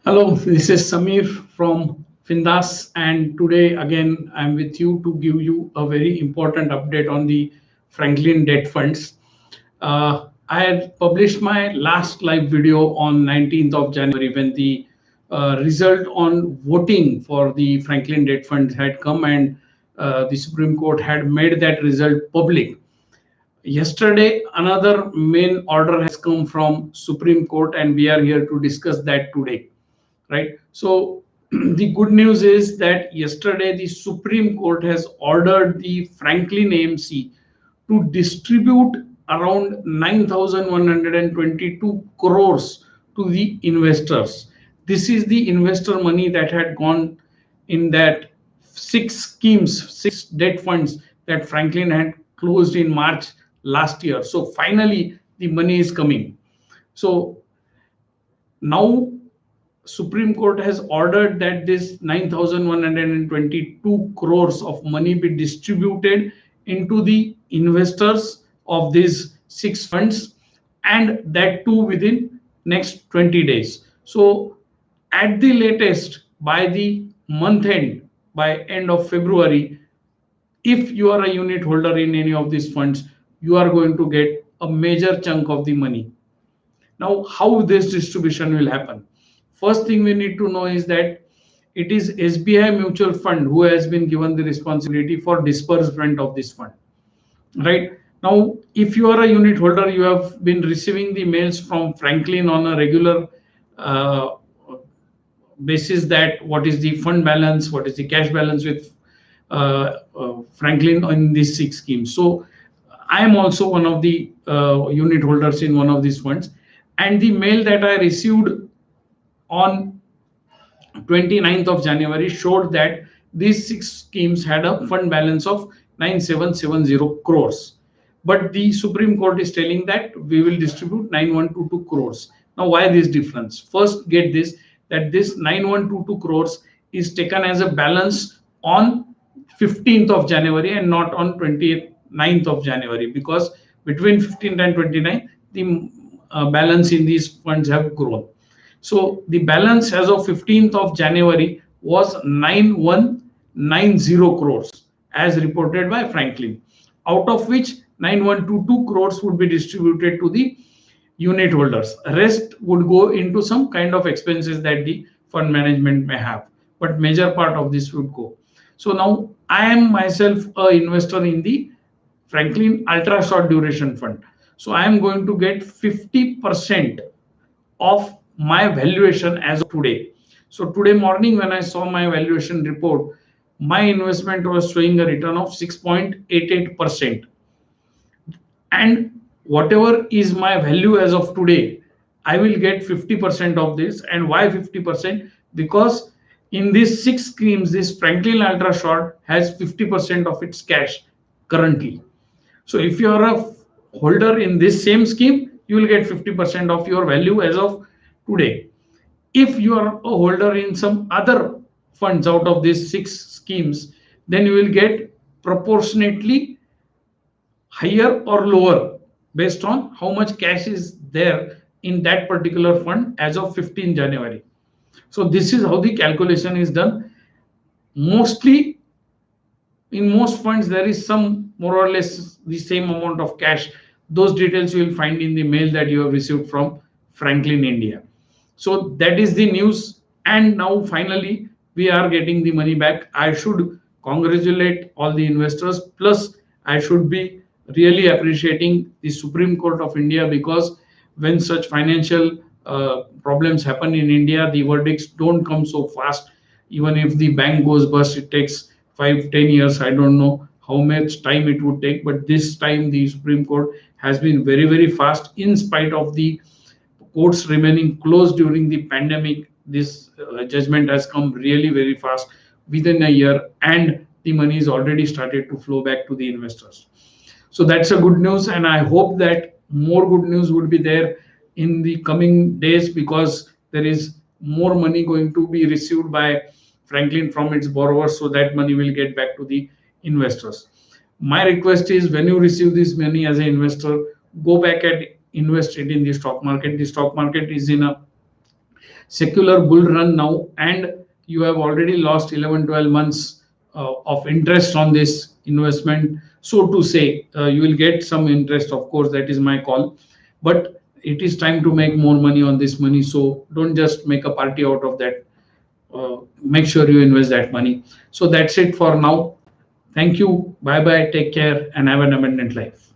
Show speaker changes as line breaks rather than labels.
Hello, this is Samir from FINDAS, and today again I'm with you to give you a very important update on the Franklin debt funds. I had published my last live video on 19th of January when the result on voting for the Franklin debt funds had come, and the Supreme Court had made that result public. Yesterday, another main order has come from Supreme Court, and we are here to discuss that today, right? So the good news is that yesterday the Supreme Court has ordered the Franklin AMC to distribute around 9,122 crores to the investors. This is the investor money that had gone in that six debt funds that Franklin had closed in March last year. So finally the money is coming. So now Supreme Court has ordered that this 9,122 crores of money be distributed into the investors of these six funds, and that too within next 20 days. So at the latest by the month end, by end of February, if you are a unit holder in any of these funds, you are going to get a major chunk of the money. Now, how this distribution will happen? First thing we need to know is that it is SBI Mutual Fund who has been given the responsibility for disbursement of this fund. Right now, if you are a unit holder, you have been receiving the mails from Franklin on a regular basis that what is the fund balance, what is the cash balance with Franklin in these six schemes. So I am also one of the unit holders in one of these funds, and the mail that I received on 29th of January showed that these six schemes had a fund balance of 9770 crores. But the Supreme Court is telling that we will distribute 9122 crores. Now, why this difference? First, get this, that this 9122 crores is taken as a balance on 15th of January and not on 29th of January, because between 15th and 29th, the balance in these funds have grown. So the balance as of 15th of January was 9190 crores as reported by Franklin, out of which 9122 crores would be distributed to the unit holders. Rest would go into some kind of expenses that the fund management may have, but major part of this would go. So now I am myself an investor in the Franklin Ultra Short Duration Fund. So I am going to get 50% of my valuation as of today. So today morning when I saw my valuation report, my investment was showing a return of 6.88%. And whatever is my value as of today, I will get 50% of this. And why 50%? Because in these six schemes, this Franklin Ultra Short has 50% of its cash currently. So if you are a holder in this same scheme, you will get 50% of your value as of today. If you are a holder in some other funds out of these six schemes, then you will get proportionately higher or lower based on how much cash is there in that particular fund as of 15 January. So this is how the calculation is done. Mostly in most funds, there is some more or less the same amount of cash. Those details you will find in the mail that you have received from Franklin India. So that is the news. And now finally, we are getting the money back. I should congratulate all the investors. Plus, I should be really appreciating the Supreme Court of India, because when such financial problems happen in India, the verdicts don't come so fast. Even if the bank goes bust, it takes 5-10 years. I don't know how much time it would take, but this time the Supreme Court has been very, very fast in spite of the courts remaining closed during the pandemic. This judgment has come really very fast within a year, and the money is already started to flow back to the investors. So that's a good news, and I hope that more good news would be there in the coming days, because there is more money going to be received by Franklin from its borrowers, so that money will get back to the investors. My request is, when you receive this money as an investor, go back and invest it in the stock market. The stock market is in a secular bull run now, and you have already lost 11-12 months of interest on this investment, so to say. You will get some interest, of course, that is my call, but it is time to make more money on this money. So don't just make a party out of that. Make sure you invest that money. So that's it for now. Thank you. Bye bye. Take care and have an abundant life.